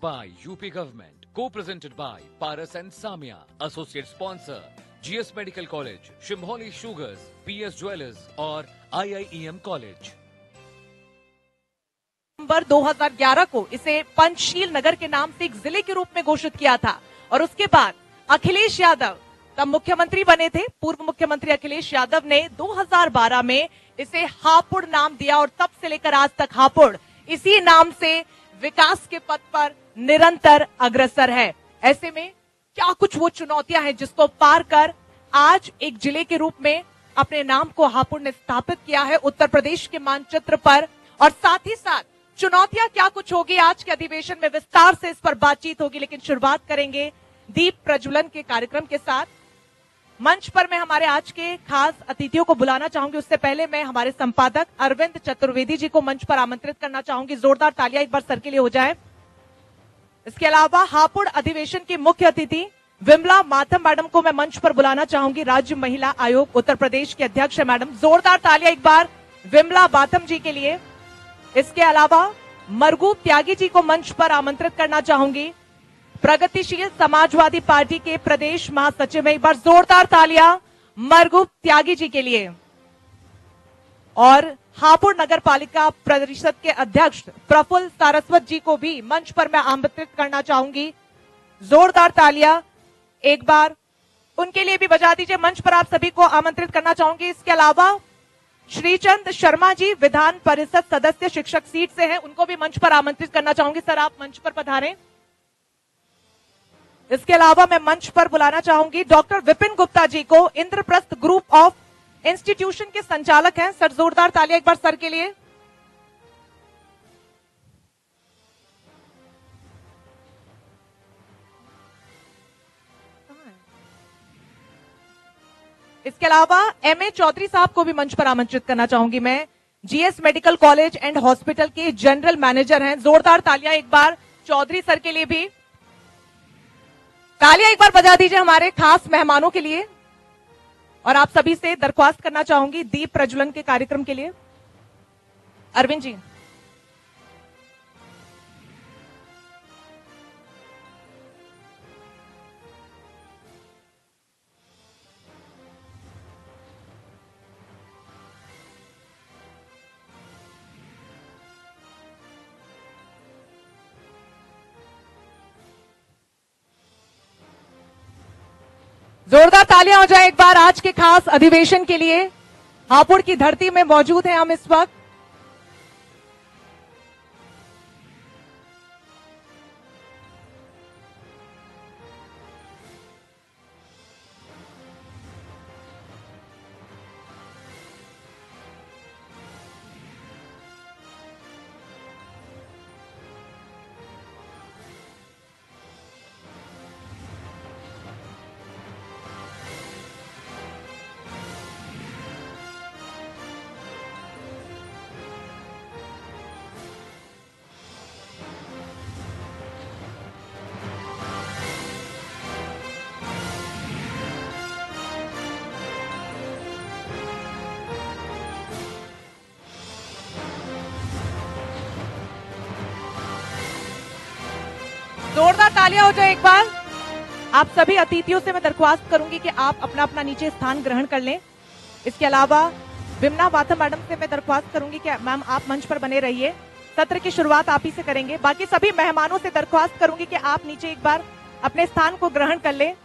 by UP Government. Co-presented by Paras and Samia. Associate sponsor GS Medical College, Shimholi Sugars, PS Jewelers और IIEM College. नवंबर 2011 को इसे पंचशील नगर के नाम से एक जिले के रूप में घोषित किया था और उसके बाद अखिलेश यादव तब मुख्यमंत्री बने थे। पूर्व मुख्यमंत्री अखिलेश यादव ने 2012 में इसे हापुड़ नाम दिया और तब से लेकर आज तक हापुड़ इसी नाम से विकास के पथ पर निरंतर अग्रसर है। ऐसे में क्या कुछ वो चुनौतियां हैं जिसको पार कर आज एक जिले के रूप में अपने नाम को हापुड़ ने स्थापित किया है उत्तर प्रदेश के मानचित्र पर। और साथ ही साथ चुनौतियां क्या कुछ होगी आज के अधिवेशन में विस्तार से इस पर बातचीत होगी, लेकिन शुरुआत करेंगे दीप प्रज्वलन के कार्यक्रम के साथ। मंच पर मैं हमारे आज के खास अतिथियों को बुलाना चाहूंगी। उससे पहले मैं हमारे संपादक अरविंद चतुर्वेदी जी को मंच पर आमंत्रित करना चाहूंगी। जोरदार तालियां एक बार सर के लिए हो जाए। इसके अलावा हापुड़ अधिवेशन की मुख्य अतिथि विमला माथम मैडम को मैं मंच पर बुलाना चाहूंगी। राज्य महिला आयोग उत्तर प्रदेश के अध्यक्ष है मैडम। जोरदार तालियां एक बार विमला माथम जी के लिए। इसके अलावा मरगूब त्यागी जी को मंच पर आमंत्रित करना चाहूंगी। प्रगतिशील समाजवादी पार्टी के प्रदेश महासचिव में एक बार जोरदार तालियां मरगूब त्यागी जी के लिए। और हापुड़ नगर पालिका परिषद के अध्यक्ष प्रफुल्ल सारस्वत जी को भी मंच पर मैं आमंत्रित करना चाहूंगी। जोरदार तालियां एक बार उनके लिए भी बजा दीजिए। मंच पर आप सभी को आमंत्रित करना चाहूंगी। इसके अलावा श्रीचंद शर्मा जी विधान परिषद सदस्य शिक्षक सीट से हैं, उनको भी मंच पर आमंत्रित करना चाहूंगी। सर आप मंच पर पधारें। इसके अलावा मैं मंच पर बुलाना चाहूंगी डॉक्टर विपिन गुप्ता जी को, इंद्रप्रस्थ ग्रुप ऑफ इंस्टीट्यूशन के संचालक हैं। सर जोरदार तालियां एक बार सर के लिए। इसके अलावा एमए चौधरी साहब को भी मंच पर आमंत्रित करना चाहूंगी मैं। GS medical college and hospital के जनरल मैनेजर हैं। जोरदार तालियां एक बार चौधरी सर के लिए भी। तालियां एक बार बजा दीजिए हमारे खास मेहमानों के लिए। और आप सभी से दरख्वास्त करना चाहूंगी दीप प्रज्वलन के कार्यक्रम के लिए। अरविंद जी। जोरदार तालियां हो जाए एक बार आज के खास अधिवेशन के लिए। हापुड़ की धरती में मौजूद हैं हम इस वक्त। जोरदार तालियां हो जाए एक बार। आप सभी अतिथियों से मैं दरख्वास्त करूंगी कि आप अपना अपना नीचे स्थान ग्रहण कर लें। इसके अलावा विमला माथम मैडम से मैं दरख्वास्त करूंगी कि मैम आप मंच पर बने रहिए। सत्र की शुरुआत आप ही से करेंगे। बाकी सभी मेहमानों से दरख्वास्त करूंगी कि आप नीचे एक बार अपने स्थान को ग्रहण कर लें।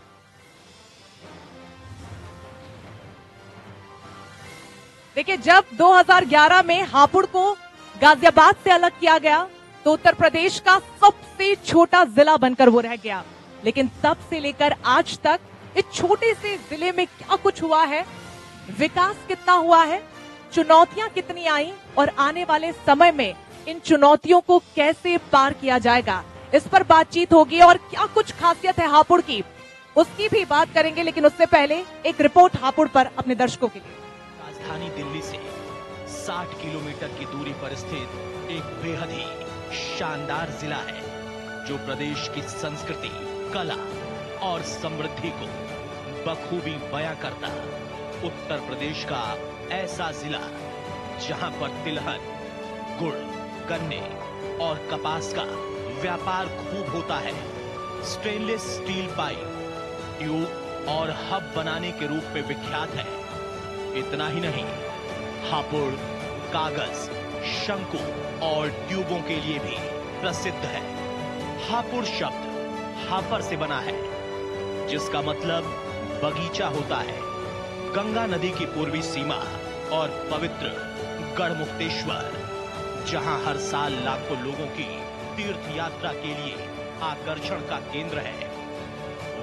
देखिए जब 2011 में हापुड़ को गाजियाबाद से अलग किया गया तो उत्तर प्रदेश का सबसे छोटा जिला बनकर वो रह गया, लेकिन तब से लेकर आज तक इस छोटे से जिले में क्या कुछ हुआ है, विकास कितना हुआ है, चुनौतियां कितनी आई और आने वाले समय में इन चुनौतियों को कैसे पार किया जाएगा, इस पर बातचीत होगी। और क्या कुछ खासियत है हापुड़ की, उसकी भी बात करेंगे। लेकिन उससे पहले एक रिपोर्ट हापुड़ पर अपने दर्शकों के लिए। राजधानी दिल्ली से 60 किलोमीटर की दूरी पर स्थित एक बेहद ही शानदार जिला है जो प्रदेश की संस्कृति, कला और समृद्धि को बखूबी बयां करता उत्तर प्रदेश का ऐसा जिला जहां पर तिलहन, गुड़, गन्ने और कपास का व्यापार खूब होता है। स्टेनलेस स्टील पाइप, ट्यूब और हब बनाने के रूप में विख्यात है। इतना ही नहीं, हापुड़ कागज, शंकु और ट्यूबों के लिए भी प्रसिद्ध है। हापुड़ शब्द हापर से बना है, जिसका मतलब बगीचा होता है। गंगा नदी की पूर्वी सीमा और पवित्र गढ़मुक्तेश्वर, जहां हर साल लाखों लोगों की तीर्थ यात्रा के लिए आकर्षण का केंद्र है,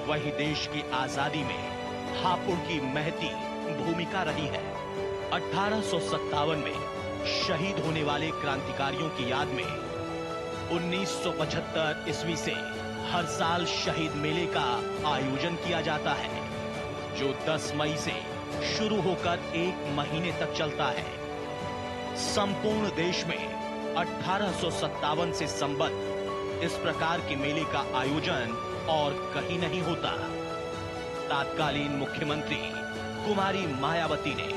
वही देश की आजादी में हापुड़ की महती भूमिका रही है। 1857 में शहीद होने वाले क्रांतिकारियों की याद में 1975 ईस्वी से हर साल शहीद मेले का आयोजन किया जाता है, जो 10 मई से शुरू होकर 1 महीने तक चलता है। संपूर्ण देश में 1857 से संबद्ध इस प्रकार के मेले का आयोजन और कहीं नहीं होता। तत्कालीन मुख्यमंत्री कुमारी मायावती ने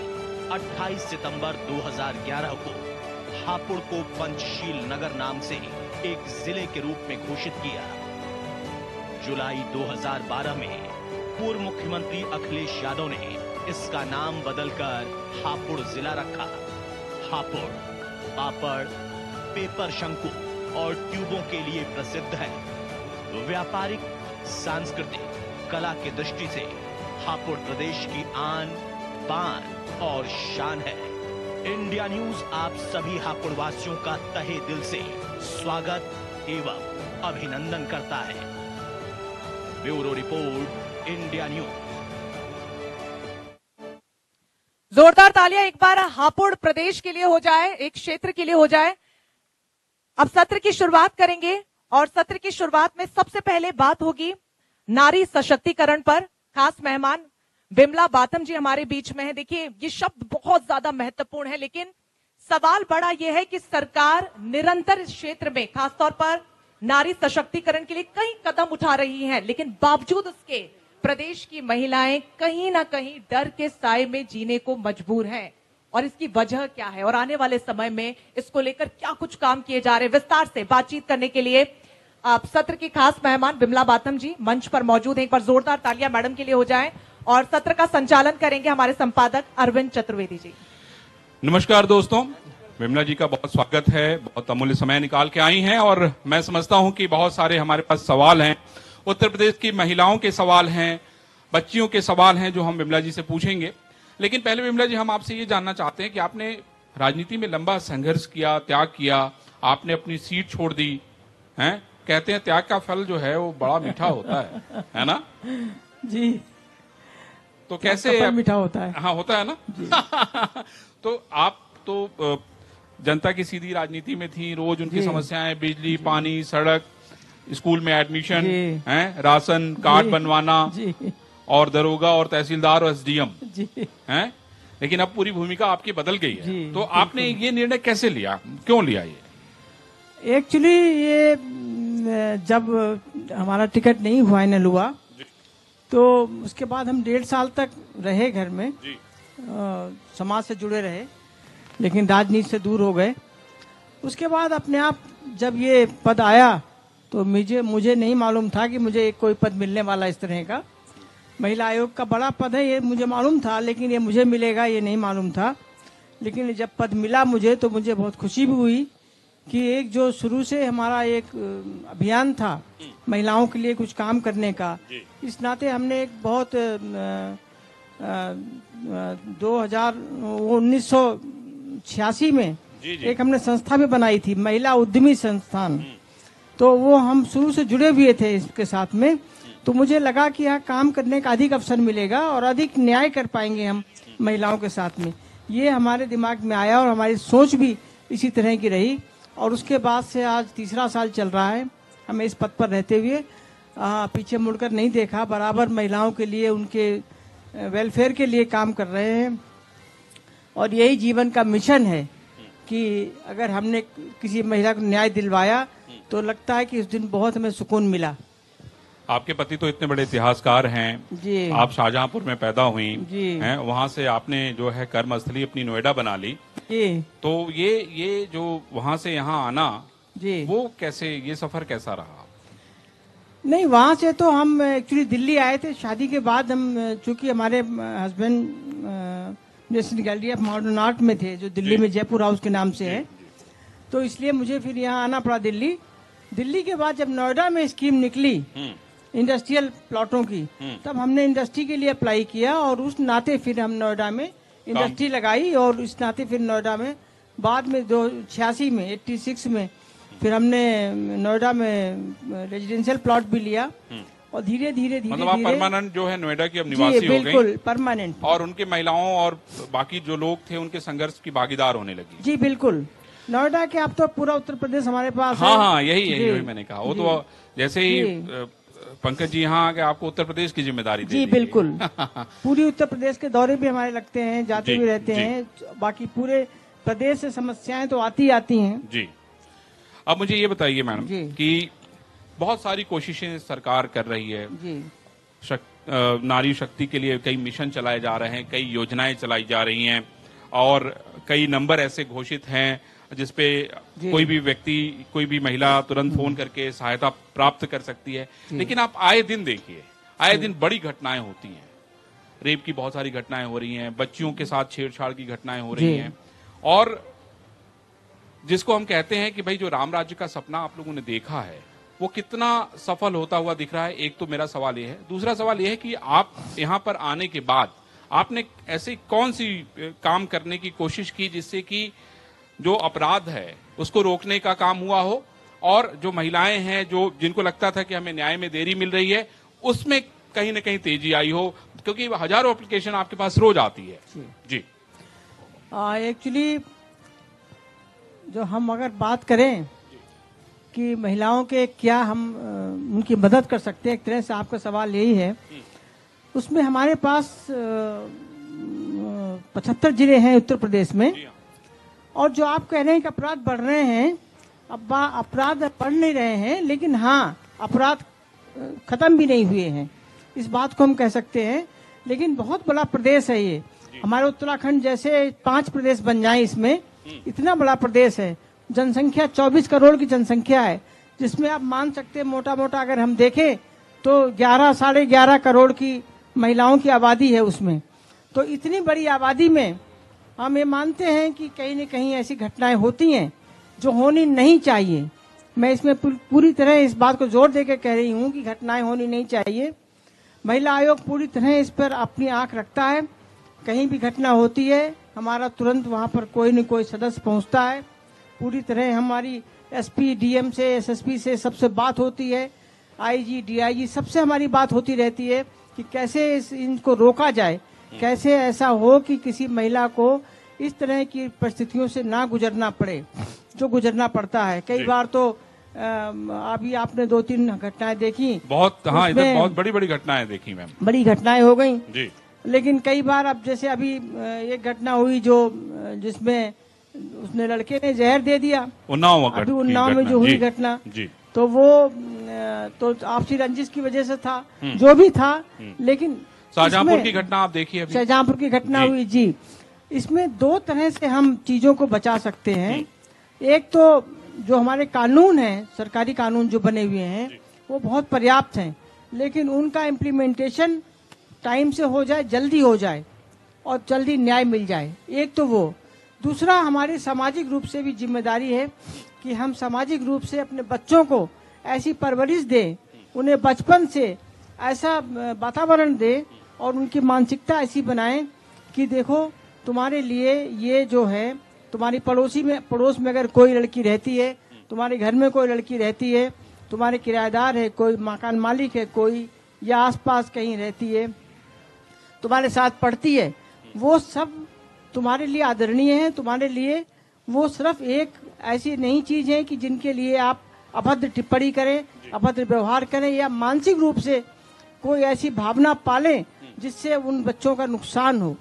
28 सितंबर 2011 को हापुड़ को पंचशील नगर नाम से एक जिले के रूप में घोषित किया। जुलाई 2012 में पूर्व मुख्यमंत्री अखिलेश यादव ने इसका नाम बदलकर हापुड़ जिला रखा। हापुड़ पापड़, पेपर शंकु और ट्यूबों के लिए प्रसिद्ध है। व्यापारिक, सांस्कृतिक, कला की दृष्टि से हापुड़ प्रदेश की आन, बान और शान है। इंडिया न्यूज आप सभी हापुड़ वासियों का तहे दिल से स्वागत एवं अभिनंदन करता है। Bureau report, India news. जोरदार तालियां एक बार हापुड़ प्रदेश के लिए हो जाए, एक क्षेत्र के लिए हो जाए। अब सत्र की शुरुआत करेंगे और सत्र की शुरुआत में सबसे पहले बात होगी नारी सशक्तिकरण पर। खास मेहमान बिमला बातम जी हमारे बीच में है। देखिए, ये शब्द बहुत ज्यादा महत्वपूर्ण है, लेकिन सवाल बड़ा यह है कि सरकार निरंतर इस क्षेत्र में खासतौर पर नारी सशक्तिकरण के लिए कई कदम उठा रही है, लेकिन बावजूद उसके प्रदेश की महिलाएं कहीं ना कहीं डर के साए में जीने को मजबूर हैं। और इसकी वजह क्या है और आने वाले समय में इसको लेकर क्या कुछ काम किए जा रहे हैं, विस्तार से बातचीत करने के लिए आप सत्र की खास मेहमान बिमला बातम जी मंच पर मौजूद हैं। एक बार जोरदार तालियां मैडम के लिए हो जाएं। और सत्र का संचालन करेंगे हमारे संपादक अरविंद चतुर्वेदी जी। नमस्कार दोस्तों, बिमला जी का बहुत स्वागत है। बहुत अमूल्य समय निकाल के आई हैं और मैं समझता हूं कि बहुत सारे हमारे पास सवाल हैं। उत्तर प्रदेश की महिलाओं के सवाल हैं, बच्चियों के सवाल हैं जो हम बिमला जी से पूछेंगे। लेकिन पहले बिमला जी, हम आपसे ये जानना चाहते हैं कि आपने राजनीति में लंबा संघर्ष किया, त्याग किया, आपने अपनी सीट छोड़ दी हैं। कहते हैं त्याग का फल जो है वो बड़ा मीठा होता है ना जी? तो कैसे मीठा होता है? हाँ, होता है ना तो आप तो जनता की सीधी राजनीति में थी, रोज उनकी समस्याएं, बिजली, पानी, सड़क, स्कूल में एडमिशन, हैं, राशन कार्ड बनवाना और दरोगा और तहसीलदार और एसडीएम हैं। लेकिन अब पूरी भूमिका आपकी बदल गई है, तो आपने ये निर्णय कैसे लिया, क्यों लिया ये? एक्चुअली ये जब हमारा टिकट नहीं फाइनल हुआ तो उसके बाद हम 1.5 साल तक रहे घर में, समाज से जुड़े रहे, लेकिन राजनीति से दूर हो गए। उसके बाद अपने आप जब ये पद आया तो मुझे नहीं मालूम था कि मुझे कोई पद मिलने वाला इस तरह का। महिला आयोग का बड़ा पद है ये मुझे मालूम था, लेकिन ये मुझे मिलेगा ये नहीं मालूम था। लेकिन जब पद मिला मुझे तो मुझे बहुत खुशी भी हुई कि एक जो शुरू से हमारा एक अभियान था महिलाओं के लिए कुछ काम करने का, इस नाते हमने एक बहुत 1986 में एक हमने संस्था भी बनाई थी, महिला उद्यमी संस्थान। तो वो हम शुरू से जुड़े हुए थे इसके साथ में। तो मुझे लगा कि यहाँ काम करने का अधिक अवसर मिलेगा और अधिक न्याय कर पाएंगे हम महिलाओं के साथ में। ये हमारे दिमाग में आया और हमारी सोच भी इसी तरह की रही। और उसके बाद से आज 3रा साल चल रहा है हमें इस पद पर रहते हुए। पीछे मुड़कर नहीं देखा, बराबर महिलाओं के लिए, उनके वेलफेयर के लिए काम कर रहे हैं। और यही जीवन का मिशन है कि अगर हमने किसी महिला को न्याय दिलवाया तो लगता है कि उस दिन बहुत हमें सुकून मिला। आपके पति तो इतने बड़े इतिहासकार हैं जी। आप शाहजहांपुर में पैदा हुई जी। हैं, वहां से आपने जो है कर्मस्थली अपनी नोएडा बना ली जी। तो ये जो वहां से यहाँ आना जी। वो कैसे, ये सफर कैसा रहा? नहीं, वहाँ से तो हम एक्चुअली दिल्ली आए थे शादी के बाद। हम चूंकि हमारे husband national gallery of modern art में थे, जो दिल्ली में जयपुर हाउस के नाम से है, तो इसलिए मुझे फिर यहाँ आना पड़ा दिल्ली। दिल्ली के बाद जब नोएडा में स्कीम निकली इंडस्ट्रियल प्लॉटों की, तब हमने इंडस्ट्री के लिए अप्लाई किया और उस नाते फिर हम नोएडा में इंडस्ट्री लगाई। और इस नाते फिर नोएडा में बाद में 86 में 86 में फिर हमने नोएडा में रेजिडेंशियल प्लॉट भी लिया और धीरे धीरे मतलब आप परमानेंट जो है नोएडा की अब निवासी हो गई? बिल्कुल परमानेंट। और उनके महिलाओं और बाकी जो लोग थे उनके संघर्ष की भागीदार होने लगी? जी बिल्कुल। नोएडा के अब तो पूरा उत्तर प्रदेश हमारे पास है। हाँ, यही मैंने कहा। वो तो जैसे ही पंकज जी यहाँ आ गए, आपको उत्तर प्रदेश की जिम्मेदारी दे दी। जी बिल्कुल। पूरी उत्तर प्रदेश के दौरे भी हमारे लगते हैं, जाते भी रहते हैं। बाकी पूरे प्रदेश से समस्याएं तो आती हैं। जी। अब मुझे ये बताइए मैडम कि बहुत सारी कोशिशें सरकार कर रही है जी। नारी शक्ति के लिए कई मिशन चलाए जा रहे हैं, कई योजनाएं चलाई जा रही हैं और कई नंबर ऐसे घोषित हैं जिसपे कोई भी व्यक्ति, कोई भी महिला तुरंत फोन करके सहायता प्राप्त कर सकती है। लेकिन आप आए दिन देखिए, आए दिन बड़ी घटनाएं होती हैं। रेप की बहुत सारी घटनाएं हो रही हैं, बच्चियों के साथ छेड़छाड़ की घटनाएं हो रही हैं, और जिसको हम कहते हैं कि भाई जो राम राज्य का सपना आप लोगों ने देखा है वो कितना सफल होता हुआ दिख रहा है। एक तो मेरा सवाल ये है। दूसरा सवाल ये है कि आप यहाँ पर आने के बाद आपने ऐसी कौन सी काम करने की कोशिश की जिससे कि जो अपराध है उसको रोकने का काम हुआ हो, और जो महिलाएं हैं जो जिनको लगता था कि हमें न्याय में देरी मिल रही है, उसमें कहीं ना कहीं तेजी आई हो, क्योंकि हजारों एप्लीकेशन आपके पास रोज आती है। जी। एक्चुअली जो हम अगर बात करें कि महिलाओं के क्या हम उनकी मदद कर सकते हैं, एक तरह से आपका सवाल यही है। उसमें हमारे पास 75 जिले हैं उत्तर प्रदेश में, और जो आप कह रहे हैं कि अपराध बढ़ रहे हैं, अब अपराध बढ़ नहीं रहे हैं, लेकिन हाँ अपराध खत्म भी नहीं हुए हैं, इस बात को हम कह सकते हैं। लेकिन बहुत बड़ा प्रदेश है ये, हमारे उत्तराखंड जैसे 5 प्रदेश बन जाए इसमें, इतना बड़ा प्रदेश है। जनसंख्या 24 करोड़ की जनसंख्या है, जिसमें आप मान सकते हैं मोटा मोटा अगर हम देखें तो 11 - 11.5 करोड़ की महिलाओं की आबादी है उसमें। तो इतनी बड़ी आबादी में हम ये मानते हैं कि कहीं न कहीं ऐसी घटनाएं होती हैं जो होनी नहीं चाहिए। मैं इसमें पूरी तरह इस बात को जोर देकर कह रही हूँ कि घटनाएं होनी नहीं चाहिए। महिला आयोग पूरी तरह इस पर अपनी आंख रखता है। कहीं भी घटना होती है हमारा तुरंत वहाँ पर कोई न कोई सदस्य पहुँचता है। पूरी तरह हमारी एसपी, डीएम से, एसएसपी से सबसे बात होती है, आईजी, डीआईजी सबसे हमारी बात होती रहती है कि कैसे इनको रोका जाए, कैसे ऐसा हो कि किसी महिला को इस तरह की परिस्थितियों से ना गुजरना पड़े जो गुजरना पड़ता है। कई बार तो अभी आपने 2-3 घटनाएं देखी, बहुत, हाँ, इधर बहुत बड़ी बड़ी घटनाएं देखी मैम, बड़ी घटनाएं हो गई जी। लेकिन कई बार अब जैसे अभी एक घटना हुई जो जिसमें उसने लड़के ने जहर दे दिया, उन्नाव में जो हुई घटना, तो वो तो आपसी रंजिश की वजह से था, जो भी था। लेकिन शाहजहांपुर की घटना आप देखिए, शाहजहांपुर की घटना हुई जी। इसमें 2 तरह से हम चीजों को बचा सकते हैं। एक तो जो हमारे कानून हैं, सरकारी कानून जो बने हुए हैं वो बहुत पर्याप्त हैं, लेकिन उनका इम्प्लीमेंटेशन टाइम से हो जाए, जल्दी हो जाए और जल्दी न्याय मिल जाए। एक तो वो। दूसरा, हमारी सामाजिक रूप से भी जिम्मेदारी है कि हम सामाजिक रूप से अपने बच्चों को ऐसी परवरिश दें, उन्हें बचपन से ऐसा वातावरण दें और उनकी मानसिकता ऐसी बनाएं कि देखो तुम्हारे लिए ये जो है, तुम्हारी पड़ोस में अगर कोई लड़की रहती है, तुम्हारे घर में कोई लड़की रहती है, तुम्हारे किराएदार है, कोई मकान मालिक है कोई, या आसपास कहीं रहती है, तुम्हारे साथ पढ़ती है, वो सब तुम्हारे लिए आदरणीय है। तुम्हारे लिए वो सिर्फ एक ऐसी नई चीज है कि जिनके लिए आप अभद्र टिप्पणी करें, अभद्र व्यवहार करें, या मानसिक रूप से कोई ऐसी भावना पालें जिससे उन बच्चों का नुकसान हो।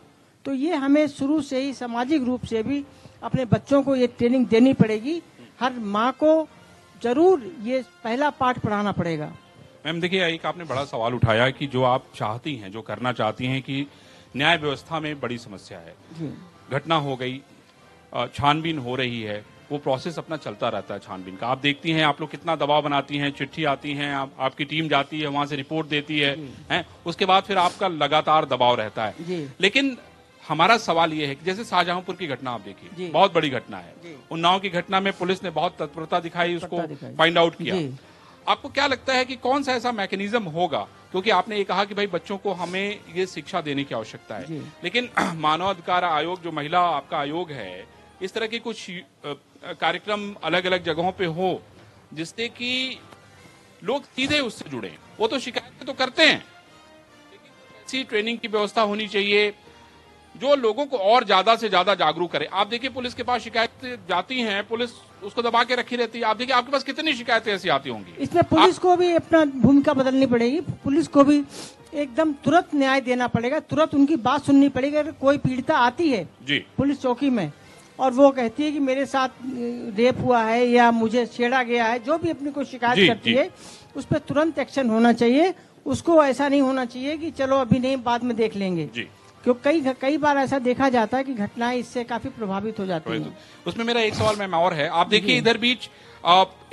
तो ये हमें शुरू से ही सामाजिक रूप से भी अपने बच्चों को ये ट्रेनिंग देनी पड़ेगी। हर माँ को जरूर ये पहला पाठ पढ़ाना पड़ेगा। मैम देखिए, एक आपने बड़ा सवाल उठाया कि जो आप चाहती हैं, जो करना चाहती हैं कि न्याय व्यवस्था में बड़ी समस्या है, घटना हो गई, छानबीन हो रही है, वो प्रोसेस अपना चलता रहता है छानबीन का। आप देखती हैं आप लोग कितना दबाव बनाती हैं, चिट्ठी आती हैं, आपकी टीम जाती है वहां से रिपोर्ट देती है, उसके बाद फिर आपका लगातार दबाव रहता है। लेकिन हमारा सवाल ये है कि जैसे शाहजहांपुर की घटना आप देखिए, बहुत बड़ी घटना है। उन्नाव की घटना में पुलिस ने बहुत तत्परता दिखाई, उसको फाइंड आउट किया। आपको क्या लगता है कि कौन सा ऐसा मैकेनिज्म होगा, क्योंकि आपने ये कहा कि भाई बच्चों को हमें ये शिक्षा देने की आवश्यकता है, लेकिन मानवाधिकार आयोग जो महिला आपका आयोग है, इस तरह के कुछ कार्यक्रम अलग अलग जगहों पे हो जिससे कि लोग सीधे उससे जुड़े। वो तो शिकायतें तो करते हैं, लेकिन ऐसी ट्रेनिंग की व्यवस्था होनी चाहिए जो लोगों को और ज्यादा से ज्यादा जागरूक करे। आप देखिए पुलिस के पास शिकायतें जाती हैं, पुलिस उसको दबा के रखी रहती है। आप देखिए आपके पास कितनी शिकायतें ऐसी आती होंगी। इसमें पुलिस को भी अपना भूमिका बदलनी पड़ेगी। पुलिस को भी एकदम तुरंत न्याय देना पड़ेगा, तुरंत उनकी बात सुननी पड़ेगी। अगर कोई पीड़िता आती है जी पुलिस चौकी में और वो कहती है कि मेरे साथ रेप हुआ है या मुझे छेड़ा गया है, जो भी अपनी कोई शिकायत करती है, उस पर तुरंत एक्शन होना चाहिए। उसको ऐसा नहीं होना चाहिए कि चलो अभी नहीं बाद में देख लेंगे, क्योंकि कई बार ऐसा देखा जाता है कि घटनाएं इससे काफी प्रभावित हो जाती हैं। उसमें मेरा एक सवाल मैम और है, आप देखिए इधर बीच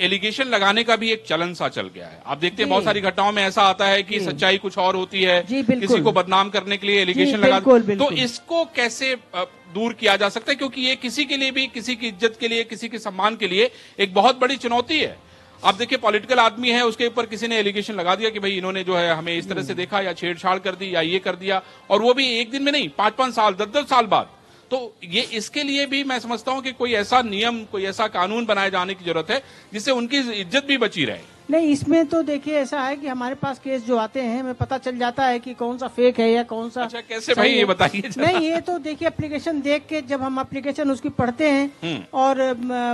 एलिगेशन लगाने का भी एक चलन सा चल गया है। आप देखते हैं बहुत सारी घटनाओं में ऐसा आता है कि सच्चाई कुछ और होती है, किसी को बदनाम करने के लिए एलिगेशन लगा, तो इसको कैसे दूर किया जा सकता है, क्योंकि ये किसी के लिए भी, किसी की इज्जत के लिए, किसी के सम्मान के लिए एक बहुत बड़ी चुनौती है। आप देखिए पॉलिटिकल आदमी है, उसके ऊपर किसी ने एलिगेशन लगा दिया कि भाई इन्होंने जो है हमें इस तरह से देखा या छेड़छाड़ कर दी या ये कर दिया, और वो भी एक दिन में नहीं, 5-5 साल 10-10 साल बाद। तो ये इसके लिए भी मैं समझता हूं कि कोई ऐसा नियम, कोई ऐसा कानून बनाए जाने की जरूरत है जिससे उनकी इज्जत भी बची रहे। नहीं, इसमें तो देखिए ऐसा है कि हमारे पास केस जो आते हैं हमें पता चल जाता है कि कौन सा फेक है या कौन सा। अच्छा, कैसे भाई ये बताइए। नहीं, ये तो देखिए एप्लीकेशन देख के, जब हम एप्लीकेशन उसकी पढ़ते हैं और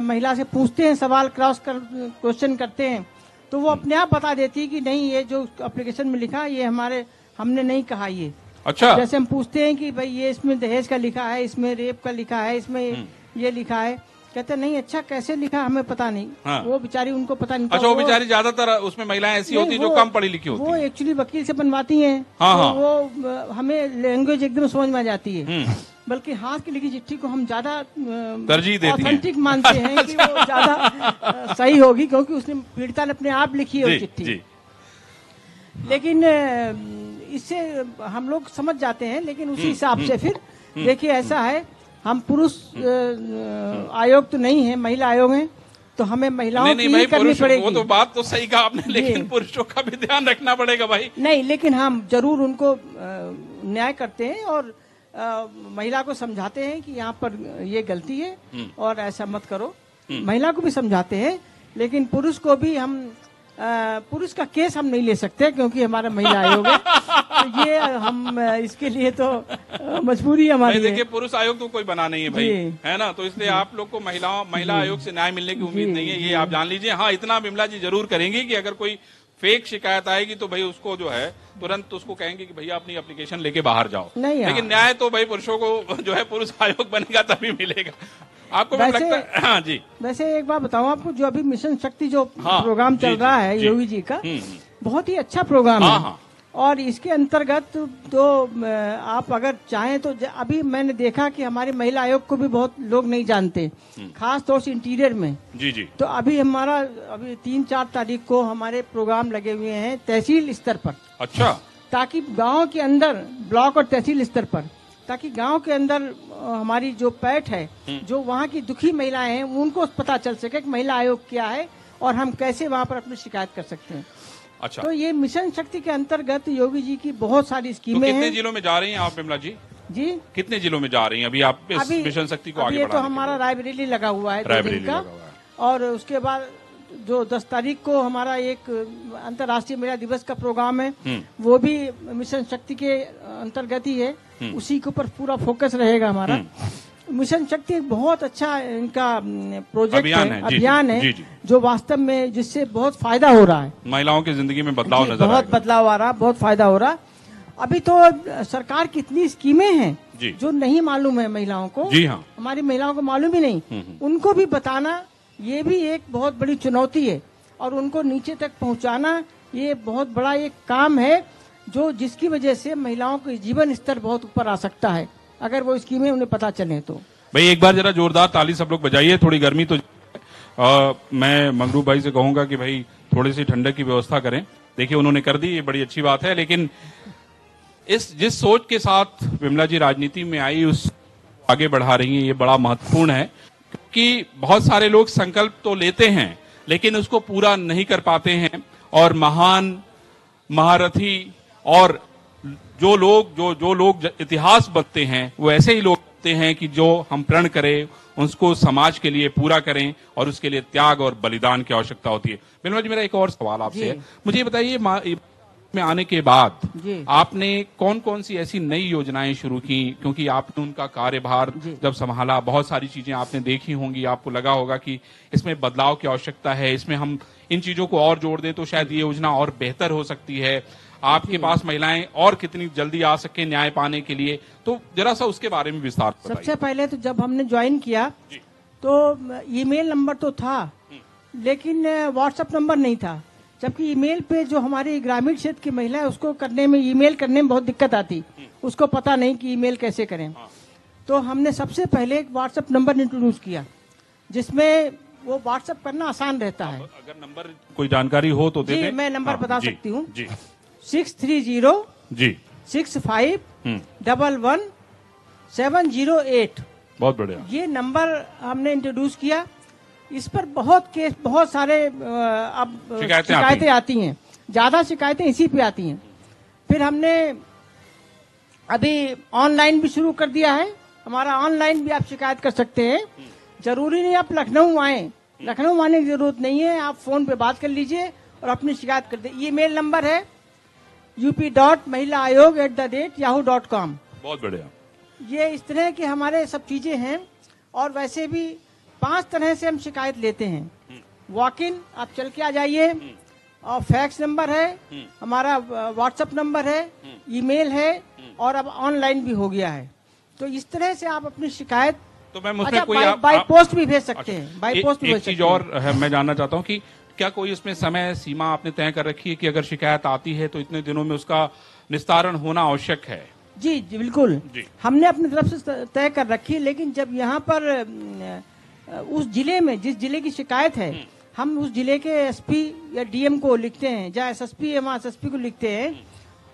महिला से पूछते हैं, सवाल क्वेश्चन करते हैं, तो वो अपने आप बता देती है कि नहीं, ये जो एप्लीकेशन में लिखा ये हमने नहीं कहा ये। अच्छा, जैसे हम पूछते हैं कि भाई ये इसमें दहेज का लिखा है, इसमें रेप का लिखा है, इसमें ये लिखा है, कहते नहीं अच्छा कैसे लिखा हमें पता नहीं। हाँ। वो बेचारी, उनको पता नहीं। अच्छा, वो बेचारी ज्यादातर उसमें महिलाएं ऐसी होती है जो कम पढ़ी लिखी होती है, वो एक्चुअली वकील से बनवाती हैं। हाँ, तो वो हमें लैंग्वेज एकदम समझ में आ जाती है, बल्कि हाथ की लिखी चिट्ठी को हम ज्यादा तरजीह देते हैं, ऑथेंटिक मानते हैं कि वो ज्यादा सही होगी, क्योंकि उसने पीड़िता ने अपने आप लिखी है चिट्ठी। लेकिन इससे हम लोग समझ जाते हैं, लेकिन उसी हिसाब से फिर देखिए ऐसा है, हम पुरुष आयोग तो नहीं है, महिला आयोग है, तो हमें महिलाओं की ही करनी पड़ेगी। वो तो बात तो सही कहा आपने, लेकिन पुरुषों का भी ध्यान रखना पड़ेगा भाई। नहीं, लेकिन हम जरूर उनको न्याय करते हैं और महिला को समझाते हैं कि यहाँ पर ये गलती है और ऐसा मत करो। महिला को भी समझाते हैं, लेकिन पुरुष को भी हम पुरुष का केस हम नहीं ले सकते क्योंकि हमारा महिला आयोग है, तो ये हम इसके लिए तो मजबूरी हमारी। देखिए पुरुष आयोग तो कोई बना नहीं है भाई, है ना, तो इसलिए आप लोग को महिला आयोग से न्याय मिलने की उम्मीद नहीं है, ये आप जान लीजिए। हाँ, इतना बिमला जी जरूर करेंगे कि अगर कोई फेक शिकायत आएगी तो भाई उसको जो है तुरंत उसको कहेंगे कि भैया अपनी एप्लीकेशन लेके बाहर जाओ। लेकिन न्याय तो भाई पुरुषों को जो है पुरुष आयोग बनेगा तभी मिलेगा। आपको भी लगता है? हाँ जी। वैसे एक बात बताऊं आपको, जो अभी मिशन शक्ति जो प्रोग्राम चल रहा है योगी जी का, बहुत ही अच्छा प्रोग्राम है। और इसके अंतर्गत तो आप अगर चाहें तो अभी मैंने देखा कि हमारे महिला आयोग को भी बहुत लोग नहीं जानते, खास तौर से इंटीरियर में। जी। तो अभी 3-4 तारीख को हमारे प्रोग्राम लगे हुए हैं तहसील स्तर पर। अच्छा। ताकि गांव के अंदर, ब्लॉक और तहसील स्तर पर, ताकि गांव के अंदर हमारी जो पैठ है, जो वहाँ की दुखी महिलाएं हैं, उनको पता चल सके कि महिला आयोग क्या है और हम कैसे वहाँ पर अपनी शिकायत कर सकते हैं। अच्छा। तो ये मिशन शक्ति के अंतर्गत योगी जी की बहुत सारी स्कीमें हैं। कितने जिलों में जा रही हैं आप विमला जी? जी, कितने जिलों में जा रही हैं अभी आप इस मिशन शक्ति को आगे बढ़ाने के लिए? तो हमारा रायबरेली लगा हुआ है 2 दिन का, और उसके बाद जो 10 तारीख को हमारा एक अंतर्राष्ट्रीय महिला दिवस का प्रोग्राम है, वो भी मिशन शक्ति के अंतर्गत ही है, उसी के ऊपर पूरा फोकस रहेगा हमारा। मिशन शक्ति एक बहुत अच्छा इनका प्रोजेक्ट है, अभियान है, जो वास्तव में जिससे बहुत फायदा हो रहा है, महिलाओं की जिंदगी में बदलाव नजर बहुत बदलाव आ रहा, बहुत फायदा हो रहा। अभी तो सरकार की इतनी स्कीमें हैं जो नहीं मालूम है महिलाओं को। जी हाँ, हमारी महिलाओं को मालूम ही नहीं, उनको भी बताना ये भी एक बहुत बड़ी चुनौती है, और उनको नीचे तक पहुंचाना ये बहुत बड़ा एक काम है, जो जिसकी वजह से महिलाओं का जीवन स्तर बहुत ऊपर आ सकता है, अगर वो स्कीमें उन्हें पता चले तो। भाई एक बार जरा जोरदार ताली सब लोग बजाइए, थोड़ी गर्मी तो मैं मंगरू भाई से कहूंगा कि भाई थोड़ी सी ठंडक की व्यवस्था करें। देखिए उन्होंने कर दी, ये बड़ी अच्छी बात है, लेकिन जिस सोच के साथ विमला जी राजनीति में आई उस आगे बढ़ा रही हैं, ये बड़ा महत्वपूर्ण है। क्योंकि बहुत सारे लोग संकल्प तो लेते हैं लेकिन उसको पूरा नहीं कर पाते हैं, और महान महारथी और जो लोग इतिहास बनते हैं वो ऐसे ही लोग बनते हैं कि जो हम प्रण करें उसको समाज के लिए पूरा करें, और उसके लिए त्याग और बलिदान की आवश्यकता होती है। विमला जी, मेरा एक और सवाल आपसे है, मुझे ये बताइए में आने के बाद आपने कौन कौन सी ऐसी नई योजनाएं शुरू की, क्योंकि आपने उनका कार्यभार जब संभाला बहुत सारी चीजें आपने देखी होंगी, आपको लगा होगा कि इसमें बदलाव की आवश्यकता है, इसमें हम इन चीजों को और जोड़ दें तो शायद ये योजना और बेहतर हो सकती है, आपके पास महिलाएं और कितनी जल्दी आ सके न्याय पाने के लिए, तो जरा सा उसके बारे में विस्तार बताइए। सबसे पहले तो जब हमने ज्वाइन किया तो ईमेल नंबर तो था लेकिन व्हाट्सएप नंबर नहीं था, जबकि ईमेल पे जो हमारी ग्रामीण क्षेत्र की महिला है उसको करने में, ईमेल करने में बहुत दिक्कत आती, उसको पता नहीं कि ईमेल कैसे करें। तो हमने सबसे पहले एक व्हाट्सएप नंबर इंट्रोड्यूस किया जिसमें वो व्हाट्सएप करना आसान रहता है। अगर नंबर कोई जानकारी हो तो दे दें। मैं नंबर बता सकती हूँ, 630 65 708। बहुत बढ़िया। ये नंबर हमने इंट्रोड्यूस किया। इस पर बहुत सारे अब शिकायतें आती हैं, ज्यादा शिकायतें इसी पे आती हैं। फिर हमने अभी ऑनलाइन भी शुरू कर दिया है, हमारा ऑनलाइन भी आप शिकायत कर सकते हैं, जरूरी नहीं आप लखनऊ आए, लखनऊ आने की जरूरत नहीं है, आप फोन पे बात कर लीजिए और अपनी शिकायत कर दे। ईमेल नंबर है up.महिलाआयोग@yahoo.com। बहुत बढ़िया। ये इस तरह की हमारे सब चीजें हैं, और वैसे भी 5 तरह से हम शिकायत लेते हैं। वॉक इन, आप चल के आ जाइए, और फैक्स नंबर है, हमारा व्हाट्सएप नंबर है, ईमेल है, और अब ऑनलाइन भी हो गया है। तो इस तरह से आप अपनी शिकायत तो मैं उसमें कोई बाई पोस्ट भी भेज सकते हैं, बाई पोस्ट भी भेज सकते हैं। एक चीज और है, मैं जानना चाहता हूँ कि क्या कोई इसमें समय सीमा आपने तय कर रखी है कि अगर शिकायत आती है तो इतने दिनों में उसका निस्तारण होना आवश्यक है? जी बिल्कुल जी। हमने अपनी तरफ से तय कर रखी है, लेकिन जब यहाँ पर उस जिले में, जिस जिले की शिकायत है, हम उस जिले के एसपी या डीएम को लिखते हैं, जहाँ एसएसपी है वहाँ एसएसपी को लिखते हैं,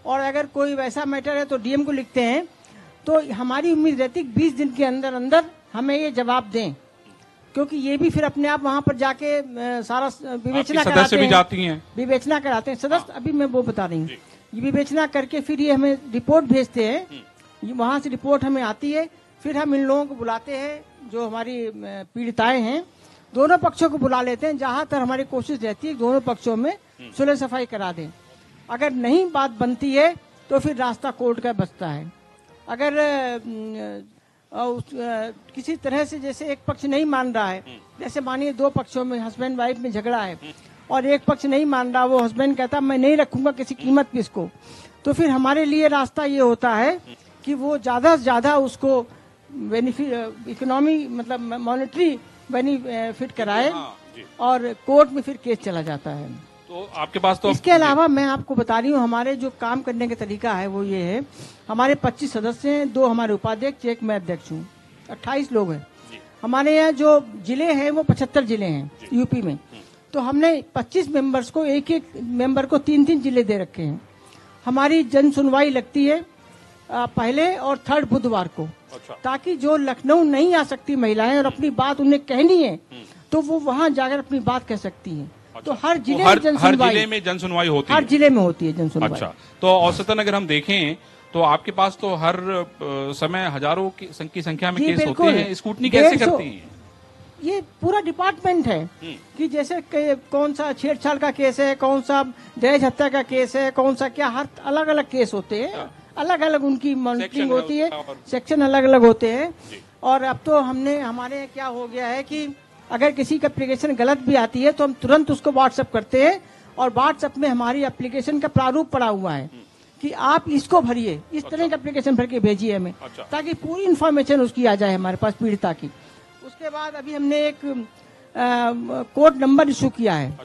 और अगर कोई वैसा मैटर है तो डीएम को लिखते हैं। तो हमारी उम्मीद रहती है 20 दिन के अंदर अंदर हमें ये जवाब दें, क्योंकि ये भी फिर अपने आप वहाँ पर जाके सारा विवेचना कराते हैं, जाती हैं, विवेचना कराते हैं सदस्य। अभी मैं वो बता रही हूँ, ये विवेचना करके फिर ये हमें रिपोर्ट भेजते हैं, वहाँ से रिपोर्ट हमें आती है, फिर हम इन लोगों को बुलाते हैं जो हमारी पीड़िताएं हैं, दोनों पक्षों को बुला लेते हैं। जहां तक हमारी कोशिश रहती है दोनों पक्षों में सुलह सफाई करा दें। अगर नहीं बात बनती है तो फिर रास्ता कोर्ट का बचता है। अगर किसी तरह से जैसे एक पक्ष नहीं मान रहा है, जैसे मानिए 2 पक्षों में हस्बैंड वाइफ में झगड़ा है और एक पक्ष नहीं मान रहा, वो हस्बैंड कहता मैं नहीं रखूंगा किसी कीमत पे इसको, तो फिर हमारे लिए रास्ता ये होता है कि वो ज्यादा से ज्यादा उसको बेनिफिट, इकोनॉमी मतलब मॉनेटरी बेनिफिट कराए, और कोर्ट में फिर केस चला जाता है। तो आपके पास तो इसके अलावा मैं आपको बता रही हूँ, हमारे जो काम करने का तरीका है वो ये है, हमारे 25 सदस्य हैं, 2 हमारे उपाध्यक्ष, 1 मैं अध्यक्ष हूँ, 28 लोग हैं। हमारे यहाँ जो जिले हैं वो 75 जिले हैं यूपी में, तो हमने 25 मेंबर्स को, एक मेंबर को 3-3 जिले दे रखे हैं। हमारी जन सुनवाई लगती है पहले और 3rd बुधवार को, ताकि जो लखनऊ नहीं आ सकती महिलाएं और अपनी बात उन्हें कहनी है तो वो वहाँ जाकर अपनी बात कह सकती हैं। तो हर जिले में जन सुनवाई होती है, हर जिले में होती है जन सुनवाई। अच्छा, तो औसतन अगर हम देखें तो आपके पास तो हर समय हजारों की संख्या में केस होते हैं, स्कूटनी कैसे करती हैं? ये पूरा डिपार्टमेंट है कि जैसे कौन सा छेड़छाड़ का केस है, कौन सा दहेज हत्या का केस है, कौन सा क्या, हर अलग अलग केस होते हैं, अलग अलग उनकी मॉनिटरिंग होती है, सेक्शन अलग अलग होते हैं। और अब तो हमारे क्या हो गया है कि अगर किसी का एप्लीकेशन गलत भी आती है तो हम तुरंत उसको व्हाट्सएप करते हैं, और व्हाट्सएप में हमारी एप्लीकेशन का प्रारूप पड़ा हुआ है कि आप इसको भरिए, इस तरह का एप्लीकेशन भर के भेजिए हमें, ताकि पूरी इन्फॉर्मेशन उसकी आ जाए हमारे पास, पीड़िता की। उसके बाद अभी हमने एक कोड नंबर इशू किया है,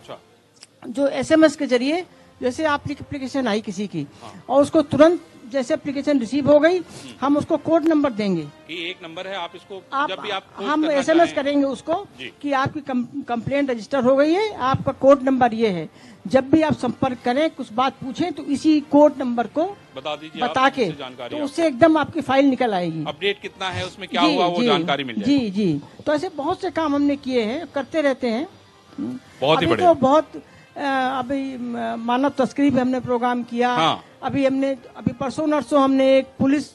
जो SMS के जरिए, जैसे आपकी एप्लीकेशन आई किसी की और उसको तुरंत जैसे एप्लीकेशन रिसीव हो गई हम उसको कोड नंबर देंगे कि एक नंबर है, आप इसको आप, जब भी आप हम SMS करेंगे उसको कि आपकी कंप्लेंट रजिस्टर हो गई है, आपका कोड नंबर ये है। जब भी आप संपर्क करें, कुछ बात पूछें तो इसी कोड नंबर को बता दीजिए, बता के जानकारी तो उससे एकदम आपकी फाइल निकल आएगी। अपडेट कितना है उसमें, क्या हुआ, वो जानकारी मिल जाएगी। जी। तो ऐसे बहुत से काम हमने किए हैं, करते रहते हैं। बहुत ही बढ़िया। तो बहुत अभी मानव तस्करी पे हमने प्रोग्राम किया। हाँ। अभी परसों नरसों हमने एक पुलिस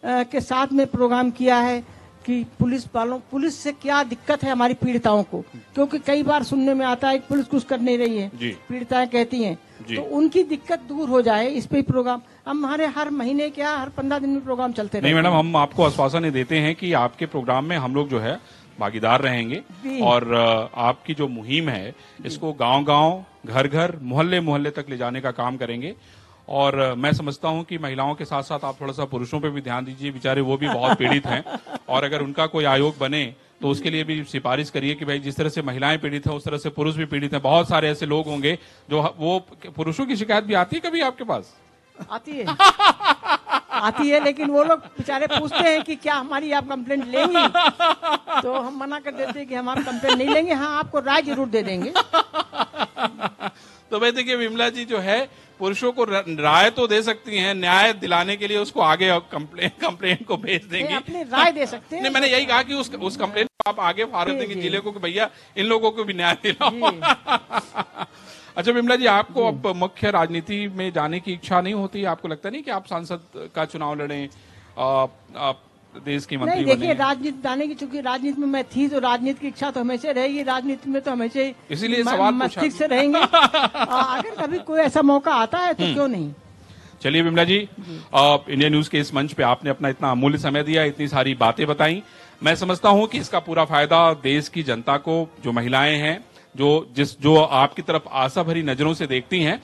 के साथ में प्रोग्राम किया है कि पुलिस से क्या दिक्कत है हमारी पीड़िताओं को, क्योंकि कई बार सुनने में आता है कि पुलिस कुछ कर नहीं रही है, पीड़िताएं कहती हैं, तो उनकी दिक्कत दूर हो जाए, इस पे प्रोग्राम हमारे हर महीने क्या हर 15 दिन में प्रोग्राम चलते रहते हैं। नहीं मैडम, हम आपको आश्वासन देते हैं कि आपके प्रोग्राम में हम लोग जो है भागीदार रहेंगे और आपकी जो मुहिम है इसको गांव-गांव, घर-घर, मोहल्ले-मोहल्ले तक ले जाने का काम करेंगे। और मैं समझता हूं कि महिलाओं के साथ साथ आप थोड़ा सा पुरुषों पे भी ध्यान दीजिए, बेचारे वो भी बहुत पीड़ित हैं, और अगर उनका कोई आयोग बने तो उसके लिए भी सिफारिश करिए कि भाई जिस तरह से महिलाएं पीड़ित हैं उस तरह से पुरुष भी पीड़ित हैं। बहुत सारे ऐसे लोग होंगे जो वो पुरुषों की शिकायत भी आती है कभी आपके पास? आती है लेकिन वो लोग बेचारे पूछते हैं कि क्या हमारी आप कंप्लेंट लेंगी, तो हम मना कर देते हैं कि हम आप कंप्लेंट नहीं लेंगे, हाँ आपको राय जरूर दे देंगे। तो भाई देखिए, विमला जी जो है पुरुषों को राय तो दे सकती हैं, न्याय दिलाने के लिए उसको आगे कंप्लेंट को भेज देंगी, अपनी राय दे सकते हैं। नहीं, मैंने यही कहा कि उस कंप्लेंट को आप आगे फॉरवर्ड देंगे जिले को कि भैया इन लोगों को भी न्याय दिलाओ। अच्छा विमला जी, आपको अब मुख्य राजनीति में जाने की इच्छा नहीं होती? आपको लगता नहीं कि आप सांसद का चुनाव लड़ें, आप देश की मंत्री बने? देखिए, राजनीति जाने की, चूंकि राजनीति में मैं थी तो राजनीति की इच्छा तो हमेशा रहेगी, राजनीति में तो हमेशा इसीलिए सवाल मस्तिष्क से रहेंगे। अगर कभी कोई ऐसा मौका आता है तो क्यों नहीं। चलिए विमला जी, इंडिया न्यूज के इस मंच पे आपने अपना इतना अमूल्य समय दिया, इतनी सारी बातें बताई। मैं समझता हूं कि इसका पूरा फायदा देश की जनता को, जो महिलाएं हैं, जो आपकी तरफ आशा भरी नजरों से देखती हैं,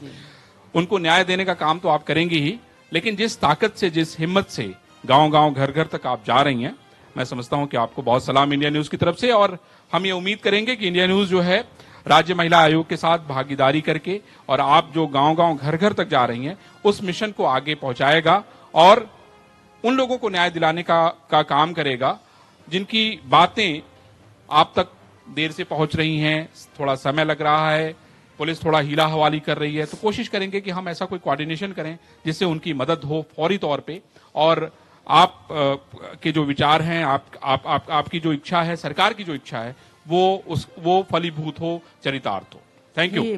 उनको न्याय देने का काम तो आप करेंगी ही, लेकिन जिस ताकत से, जिस हिम्मत से गांव-गांव, घर-घर तक आप जा रही हैं, मैं समझता हूं कि आपको बहुत सलाम इंडिया न्यूज की तरफ से। और हम ये उम्मीद करेंगे कि इंडिया न्यूज जो है राज्य महिला आयोग के साथ भागीदारी करके और आप जो गांव-गांव, घर-घर तक जा रही हैं, उस मिशन को आगे पहुंचाएगा और उन लोगों को न्याय दिलाने का काम करेगा जिनकी बातें आप तक देर से पहुंच रही हैं, थोड़ा समय लग रहा है, पुलिस थोड़ा हीला हवाली कर रही है, तो कोशिश करेंगे कि हम ऐसा कोई कोऑर्डिनेशन करें जिससे उनकी मदद हो फौरी तौर पे, और आप के जो विचार हैं, आपकी जो इच्छा है, सरकार की जो इच्छा है, वो फलीभूत हो, चरितार्थ हो। Thank you very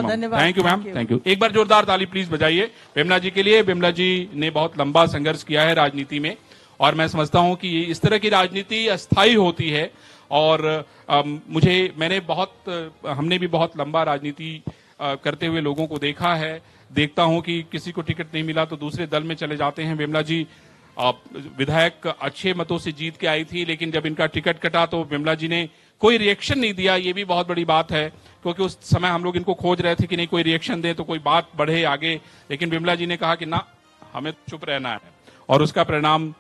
much. Thank you ma'am, thank you. एक बार जोरदार ताली प्लीज बजाइए विमला जी के लिए। विमला जी ने बहुत लंबा संघर्ष किया है राजनीति में, और मैं समझता हूं कि इस तरह की राजनीति अस्थायी होती है, और हमने भी बहुत लंबा राजनीति करते हुए लोगों को देखा है। देखता हूं कि किसी को टिकट नहीं मिला तो दूसरे दल में चले जाते हैं। विमला जी विधायक अच्छे मतों से जीत के आई थी, लेकिन जब इनका टिकट कटा तो विमला जी ने कोई रिएक्शन नहीं दिया। ये भी बहुत बड़ी बात है, क्योंकि उस समय हम लोग इनको खोज रहे थे कि नहीं कोई रिएक्शन दे तो कोई बात बढ़े आगे, लेकिन विमला जी ने कहा कि ना, हमें चुप रहना है, और उसका परिणाम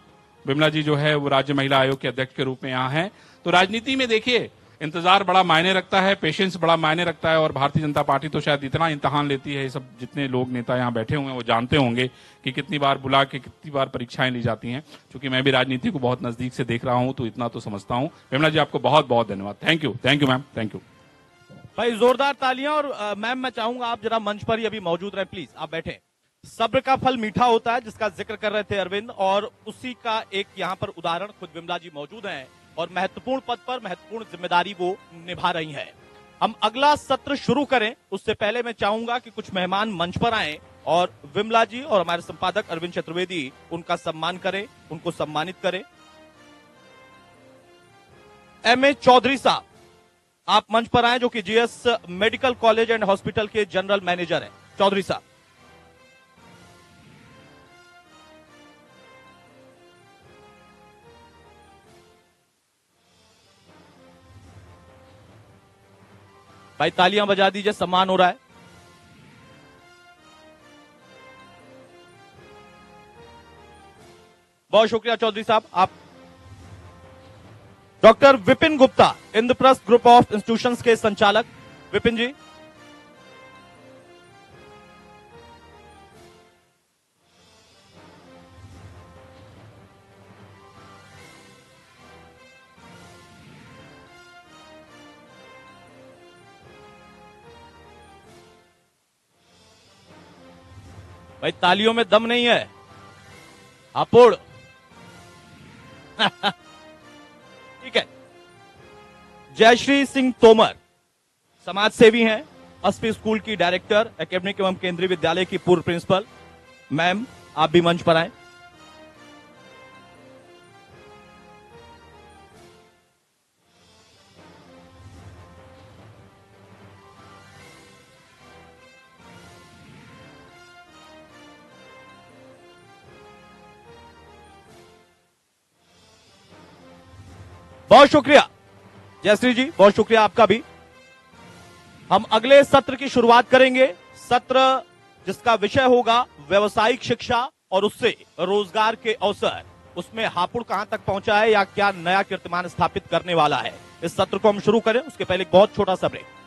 विमला जी जो है वो राज्य महिला आयोग के अध्यक्ष के रूप में यहाँ है। तो राजनीति में देखिए, इंतजार बड़ा मायने रखता है, पेशेंस बड़ा मायने रखता है, और भारतीय जनता पार्टी तो शायद इतना इम्तिहान लेती है, ये सब जितने लोग नेता यहाँ बैठे हुए हैं वो जानते होंगे कि कितनी बार बुला के कितनी बार परीक्षाएं ली जाती हैं। क्योंकि मैं भी राजनीति को बहुत नजदीक से देख रहा हूं, तो इतना तो समझता हूं। विमला जी, आपको बहुत बहुत धन्यवाद। Thank you ma'am, thank you भाई। जोरदार तालियां। और मैम, मैं चाहूंगा आप जरा मंच पर ही अभी मौजूद रहे, प्लीज आप बैठे। सब्र का फल मीठा होता है, जिसका जिक्र कर रहे थे अरविंद, और उसी का एक यहाँ पर उदाहरण खुद विमला जी मौजूद हैं और महत्वपूर्ण पद पर महत्वपूर्ण जिम्मेदारी वो निभा रही हैं। हम अगला सत्र शुरू करें उससे पहले मैं चाहूंगा कि कुछ मेहमान मंच पर आएं और विमला जी और हमारे संपादक अरविंद चतुर्वेदी उनका सम्मान करें, उनको सम्मानित करें। M.A. चौधरी साहब, आप मंच पर आए, जो कि GS medical college and hospital के जनरल मैनेजर हैं। चौधरी साहब, भाई तालियां बजा दीजिए, सम्मान हो रहा है। बहुत शुक्रिया चौधरी साहब। आप doctor Vipin Gupta, Indraprastha group of institutions के संचालक। विपिन जी, भाई तालियों में दम नहीं है, हापुड़। ठीक है। जयश्री सिंह तोमर समाज सेवी हैं, एसपी स्कूल की डायरेक्टर, एकेडमिक एवं केंद्रीय विद्यालय की पूर्व प्रिंसिपल। मैम आप भी मंच पर आए। बहुत शुक्रिया जयश्री जी, बहुत शुक्रिया आपका भी। हम अगले सत्र की शुरुआत करेंगे, सत्र जिसका विषय होगा व्यावसायिक शिक्षा और उससे रोजगार के अवसर। उसमें हापुड़ कहां तक पहुंचा है या क्या नया कीर्तिमान स्थापित करने वाला है, इस सत्र को हम शुरू करें उसके पहले एक बहुत छोटा सा ब्रेक।